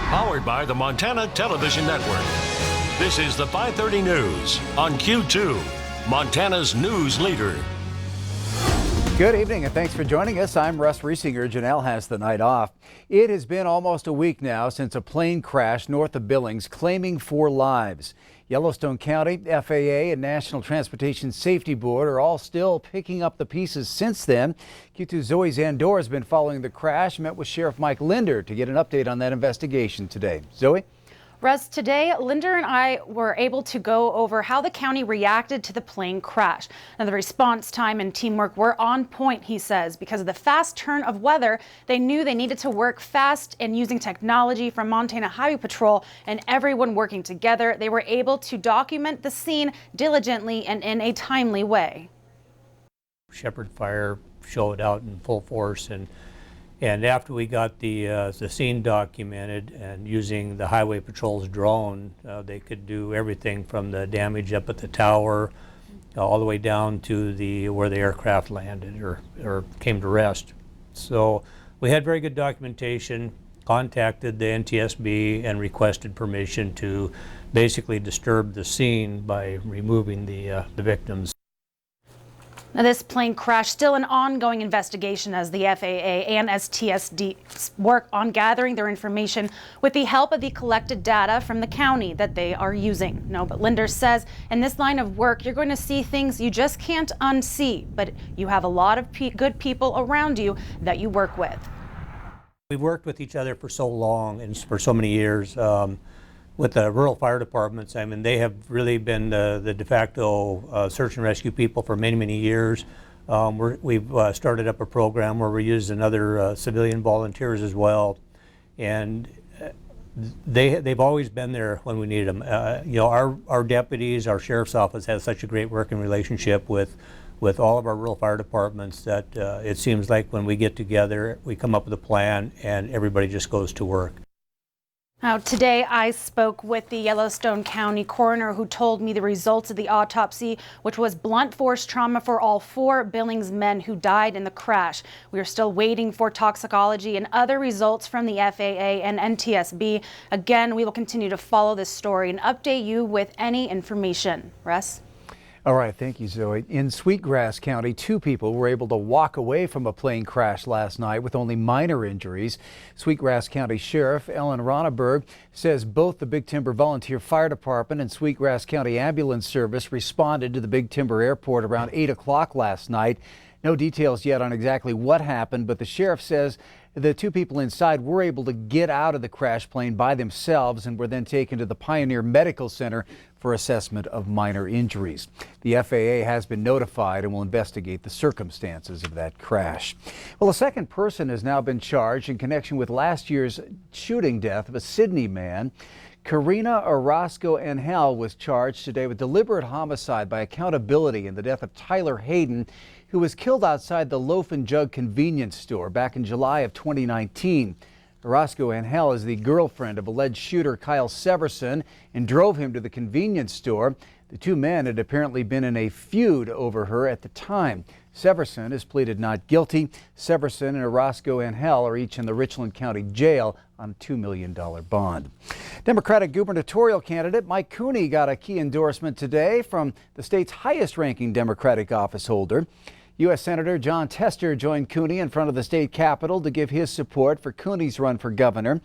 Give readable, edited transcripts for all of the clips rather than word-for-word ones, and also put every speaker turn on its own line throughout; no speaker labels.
Powered by the Montana Television Network. This is the 5:30 News on Q2, Montana's news leader.
Good evening and thanks for joining us. I'm Russ RIesinger. Janelle has the night off. It has been almost a week now since a plane crashed north of Billings, claiming 4 lives. Yellowstone County, FAA, and National Transportation Safety Board are all still picking up the pieces since then. Q2's Zoe Zandor has been following the crash, met with Sheriff Mike Linder to get an update on that investigation today. Zoe?
Russ, today, Linder and I were able to go over how the county reacted to the plane crash. Now, the response time and teamwork were on point, he says. Because of the fast turn of weather, they knew they needed to work fast, and using technology from Montana Highway Patrol and everyone working together, they were able to document the scene diligently and in a timely way.
Shepherd Fire showed out in full force, and after we got the scene documented and using the Highway Patrol's drone, they could do everything from the damage up at the tower all the way down to where the aircraft landed or came to rest. So we had very good documentation, contacted the NTSB and requested permission to basically disturb the scene by removing the victims.
Now, this plane crash still an ongoing investigation as the FAA and STSD work on gathering their information with the help of the collected data from the county that they are using. No, but Linder says in this line of work, you're going to see things you just can't unsee, but you have a lot of good people around you that you work with.
We've worked with each other for so long and for so many years. With the rural fire departments, I mean, they have really been the de facto search and rescue people for many, many years. We've started up a program where we're using other civilian volunteers as well, and they've always been there when we needed them. You know, our deputies, our sheriff's office has such a great working relationship with all of our rural fire departments that it seems like when we get together, we come up with a plan and everybody just goes to work.
Now, today I spoke with the Yellowstone County coroner who told me the results of the autopsy, which was blunt force trauma for all 4 Billings men who died in the crash. We are still waiting for toxicology and other results from the FAA and NTSB. Again, we will continue to follow this story and update you with any information. Russ?
All right, thank you, Zoe. In Sweetgrass County, 2 people were able to walk away from a plane crash last night with only minor injuries. Sweetgrass County Sheriff Ellen Ronneberg says both the Big Timber Volunteer Fire Department and Sweetgrass County Ambulance Service responded to the Big Timber Airport around 8 o'clock last night. No details yet on exactly what happened, but the sheriff says the 2 people inside were able to get out of the crash plane by themselves and were then taken to the Pioneer Medical Center for assessment of minor injuries. The FAA has been notified and will investigate the circumstances of that crash. Well, a second person has now been charged in connection with last year's shooting death of a Sydney man. Karina Orozco Angel was charged today with deliberate homicide by accountability in the death of Tyler Hayden, who was killed outside the Loaf and Jug convenience store back in July of 2019. Orozco Angel is the girlfriend of alleged shooter Kyle Severson and drove him to the convenience store. The 2 men had apparently been in a feud over her at the time. Severson has pleaded not guilty. Severson and Orozco Angel are each in the Richland County Jail on a $2 million bond. Democratic gubernatorial candidate Mike Cooney got a key endorsement today from the state's highest-ranking Democratic office holder. U.S. Senator John Tester joined Cooney in front of the state capitol to give his support for Cooney's run for governor.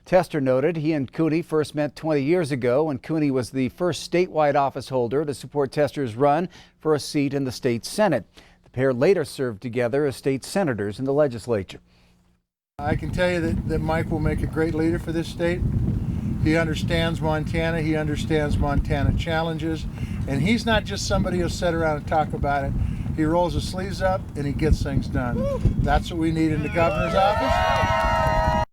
Tester noted he and Cooney first met 20 years ago when Cooney was the first statewide office holder to support Tester's run for a seat in the state Senate. The pair later served together as state senators in the legislature.
I can tell you that Mike will make a great leader for this state. He understands Montana, he understands Montana challenges, and he's not just somebody who'll sit around and talk about it. He rolls his sleeves up and he gets things done. That's what we need in the governor's office.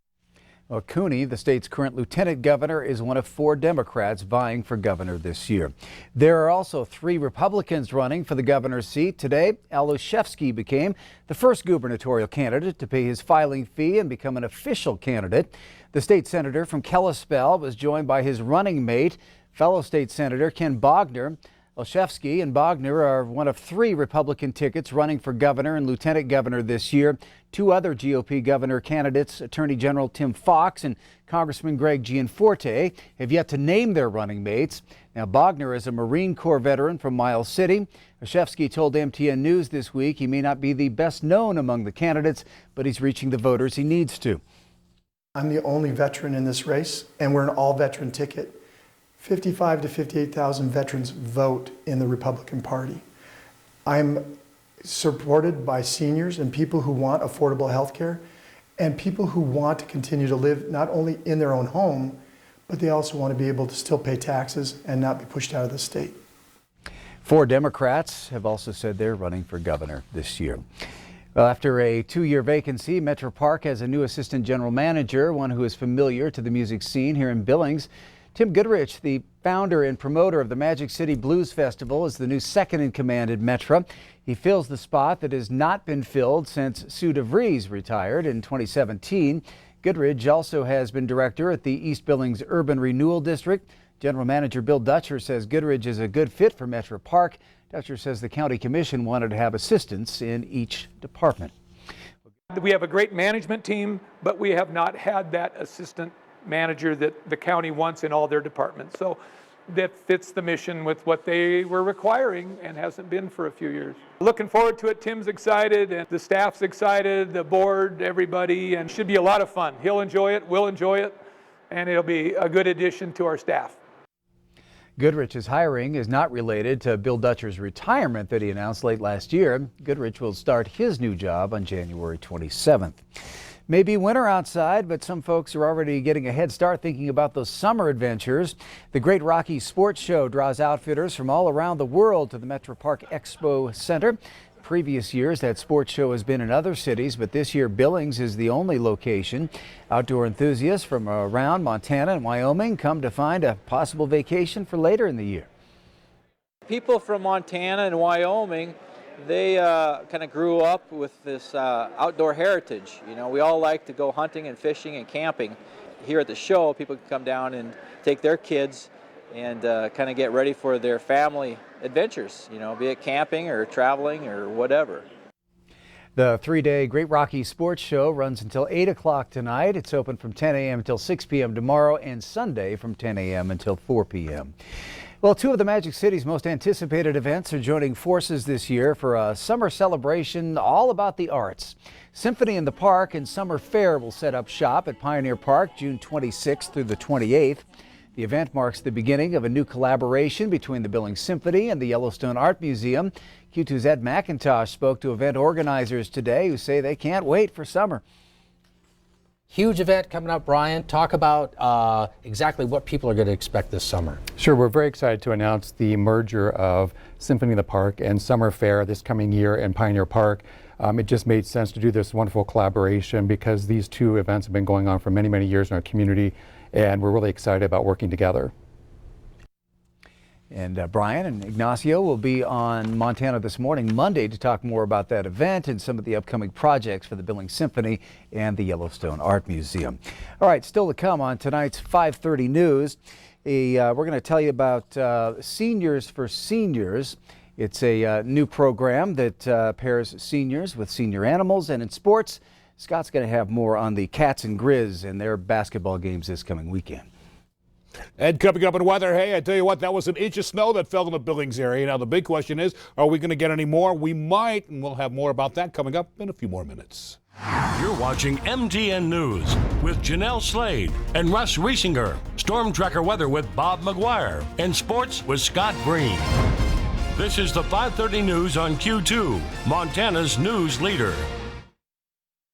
Well, Cooney, the state's current lieutenant governor, is one of 4 Democrats vying for governor this year. There are also 3 Republicans running for the governor's seat. Today, Al Olszewski became the first gubernatorial candidate to pay his filing fee and become an official candidate. The state senator from Kalispell was joined by his running mate, fellow state senator Ken Bogner. Olszewski and Bogner are one of 3 Republican tickets running for governor and lieutenant governor this year. 2 other GOP governor candidates, Attorney General Tim Fox and Congressman Greg Gianforte, have yet to name their running mates. Now, Bogner is a Marine Corps veteran from Miles City. Olszewski told MTN News this week he may not be the best known among the candidates, but he's reaching the voters he needs to.
I'm the only veteran in this race, and we're an all-veteran ticket. 55 to 58,000 veterans vote in the Republican Party. I'm supported by seniors and people who want affordable health care and people who want to continue to live not only in their own home, but they also want to be able to still pay taxes and not be pushed out of the state.
4 Democrats have also said they're running for governor this year. Well, after a 2-year vacancy, Metro Park has a new assistant general manager, one who is familiar to the music scene here in Billings. Tim Goodrich, the founder and promoter of the Magic City Blues Festival, is the new second in command at Metro. He fills the spot that has not been filled since Sue DeVries retired in 2017. Goodrich also has been director at the East Billings Urban Renewal District. General Manager Bill Dutcher says Goodrich is a good fit for Metro Park. Dutcher says the county commission wanted to have assistants in each department.
We have a great management team, but we have not had that assistant manager that the county wants in all their departments. So that fits the mission with what they were requiring and hasn't been for a few years. Looking forward to it. Tim's excited and the staff's excited, the board, everybody, and it should be a lot of fun. He'll enjoy it, we'll enjoy it, and it'll be a good addition to our staff.
Goodrich's hiring is not related to Bill Dutcher's retirement that he announced late last year. Goodrich will start his new job on January 27th. Maybe winter outside, but some folks are already getting a head start thinking about those summer adventures. The Great Rocky Sports Show draws outfitters from all around the world to the Metro Park Expo Center. Previous years, that sports show has been in other cities, but this year Billings is the only location. Outdoor enthusiasts from around Montana and Wyoming come to find a possible vacation for later in the year.
People from Montana and Wyoming, they kind of grew up with this outdoor heritage. You know, we all like to go hunting and fishing and camping. Here at the show, people can come down and take their kids and kind of get ready for their family adventures, you know, be it camping or traveling or whatever.
The 3-day Great Rocky Sports Show runs until 8 o'clock tonight. It's open from 10 a.m. until 6 p.m. tomorrow and Sunday from 10 a.m. until 4 p.m. Well, 2 of the Magic City's most anticipated events are joining forces this year for a summer celebration all about the arts. Symphony in the Park and Summer Fair will set up shop at Pioneer Park June 26th through the 28th. The event marks the beginning of a new collaboration between the Billings Symphony and the Yellowstone Art Museum. Q2's Ed McIntosh spoke to event organizers today who say they can't wait for summer.
Huge event coming up, Brian. Talk about exactly what people are going to expect this summer.
Sure, we're very excited to announce the merger of Symphony in the Park and Summer Fair this coming year in Pioneer Park. It just made sense to do this wonderful collaboration because these 2 events have been going on for many, many years in our community, and we're really excited about working together.
And Brian and Ignacio will be on Montana This Morning Monday to talk more about that event and some of the upcoming projects for the Billings Symphony and the Yellowstone Art Museum. All right, still to come on tonight's 5:30 news. We're going to tell you about Seniors for Seniors. It's a new program that pairs seniors with senior animals. And in sports, Scott's going to have more on the Cats and Grizz and their basketball games this coming weekend.
And coming up in weather, hey, I tell you what, that was an inch of snow that fell in the Billings area. Now the big question is, are we going to get any more? We might, and we'll have more about that coming up in a few more minutes.
You're watching MTN News with Janelle Slade and Russ RIesinger. Storm Tracker weather with Bob McGuire. And sports with Scott Green. This is the 5:30 news on Q2, Montana's news leader.